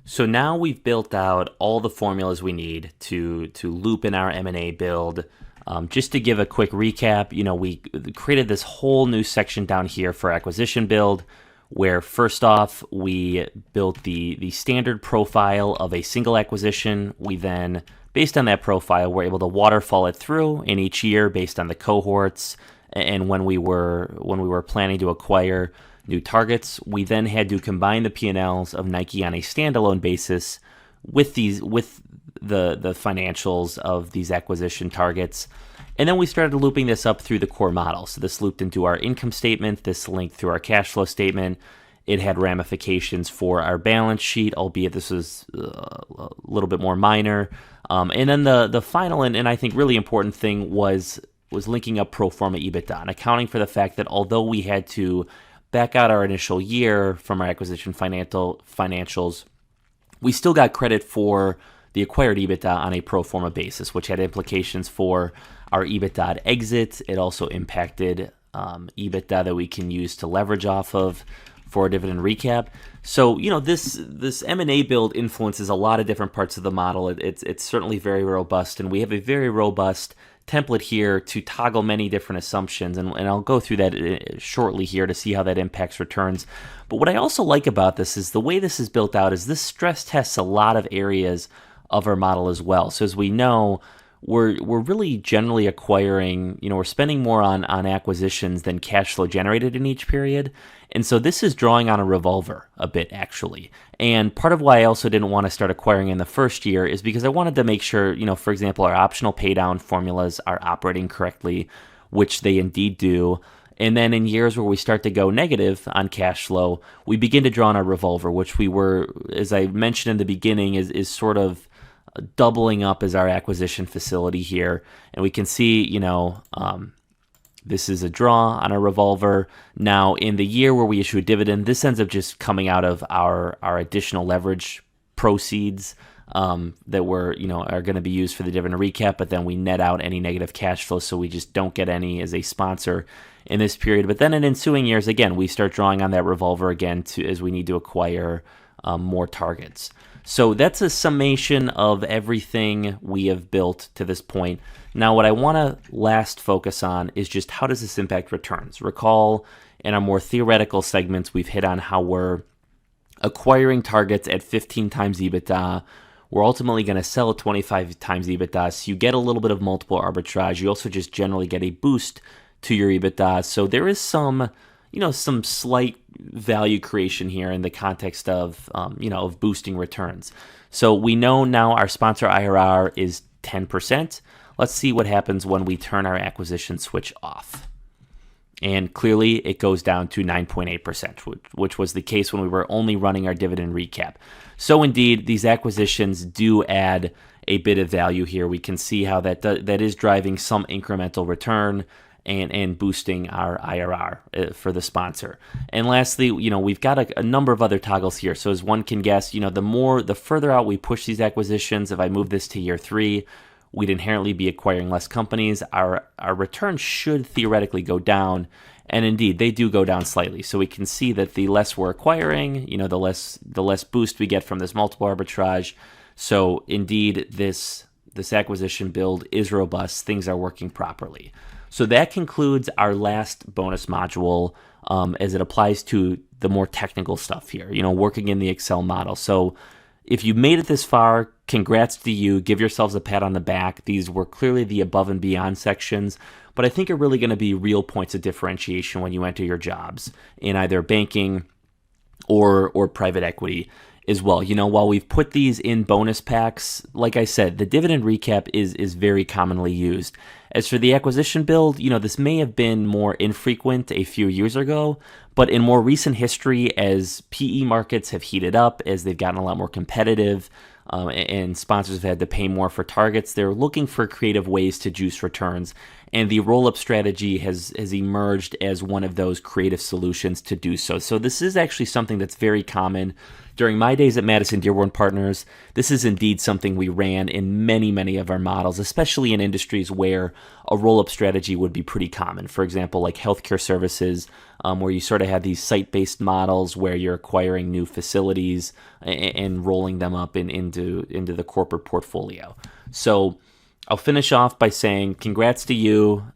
So now we've built out all the formulas we need to loop in our M&A build. Just to give a quick recap, we created this whole new section down here for acquisition build, where first off, we built the standard profile of a single acquisition. We then, based on that profile, were able to waterfall it through in each year based on the cohorts and when we were planning to acquire new targets. We then had to combine the P&Ls of Nike on a standalone basis with the financials of these acquisition targets. And then we started looping this up through the core model. So this looped into our income statement, this linked through our cash flow statement. It had ramifications for our balance sheet, albeit this was a little bit more minor. And then the final and I think really important thing was linking up pro forma EBITDA and accounting for the fact that although we had to back out our initial year from our acquisition financials, we still got credit for the acquired EBITDA on a pro forma basis, which had implications for our EBITDA at exit. It also impacted EBITDA that we can use to leverage off of for a dividend recap. So, this M&A build influences a lot of different parts of the model. It's certainly very robust, and we have a very robust template here to toggle many different assumptions, and I'll go through that shortly here to see how that impacts returns. But what I also like about this is the way this is built out is this stress tests a lot of areas of our model as well. So as we know, we're really generally acquiring, we're spending more on acquisitions than cash flow generated in each period. And so this is drawing on a revolver a bit, actually. And part of why I also didn't want to start acquiring in the first year is because I wanted to make sure, for example, our optional paydown formulas are operating correctly, which they indeed do. And then in years where we start to go negative on cash flow, we begin to draw on our revolver, which we were, as I mentioned in the beginning, is sort of doubling up as our acquisition facility here. And we can see, this is a draw on a revolver. Now, in the year where we issue a dividend, this ends up just coming out of our additional leverage proceeds that are going to be used for the dividend recap, but then we net out any negative cash flow, so we just don't get any as a sponsor in this period. But then in ensuing years, again, we start drawing on that revolver again as we need to acquire more targets. So that's a summation of everything we have built to this point. Now, what I want to last focus on is just how does this impact returns? Recall in our more theoretical segments, we've hit on how we're acquiring targets at 15 times EBITDA. We're ultimately going to sell at 25 times EBITDA, so you get a little bit of multiple arbitrage. You also just generally get a boost to your EBITDA. So there is some slight value creation here in the context of, of boosting returns. So we know now our sponsor IRR is 10%. Let's see what happens when we turn our acquisition switch off. And clearly it goes down to 9.8%, which was the case when we were only running our dividend recap. So indeed, these acquisitions do add a bit of value here. We can see how that is driving some incremental return and boosting our IRR for the sponsor. And lastly, we've got a number of other toggles here. So as one can guess, the further out we push these acquisitions, if I move this to year 3, we'd inherently be acquiring less companies. Our returns should theoretically go down, and indeed they do go down slightly. So we can see that the less we're acquiring, the less boost we get from this multiple arbitrage. So indeed, this acquisition build is robust. Things are working properly. So that concludes our last bonus module as it applies to the more technical stuff here, working in the Excel model. So if you made it this far, congrats to you. Give yourselves a pat on the back. These were clearly the above and beyond sections, but I think are really going to be real points of differentiation when you enter your jobs in either banking or private equity as well. While we've put these in bonus packs, like I said, the dividend recap is very commonly used. As for the acquisition build, this may have been more infrequent a few years ago, but in more recent history, as PE markets have heated up, as they've gotten a lot more competitive, and sponsors have had to pay more for targets, they're looking for creative ways to juice returns. And the roll-up strategy has emerged as one of those creative solutions to do so. So this is actually something that's very common. During my days at Madison Dearborn Partners, this is indeed something we ran in many, many of our models, especially in industries where a roll-up strategy would be pretty common. For example, like healthcare services, where you sort of have these site-based models where you're acquiring new facilities and rolling them up into the corporate portfolio. So I'll finish off by saying congrats to you.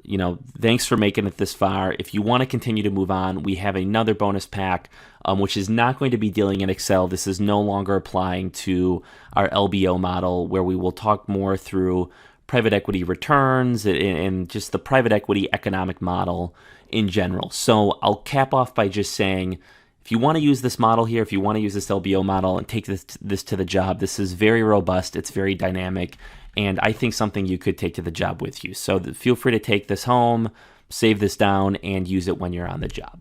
Thanks for making it this far. If you want to continue to move on, we have another bonus pack, which is not going to be dealing in Excel. This is no longer applying to our LBO model, where we will talk more through private equity returns and just the private equity economic model in general. So I'll cap off by just saying, if you want to use this model here, if you want to use this LBO model and take this to the job, this is very robust, it's very dynamic, and I think something you could take to the job with you. So feel free to take this home, save this down, and use it when you're on the job.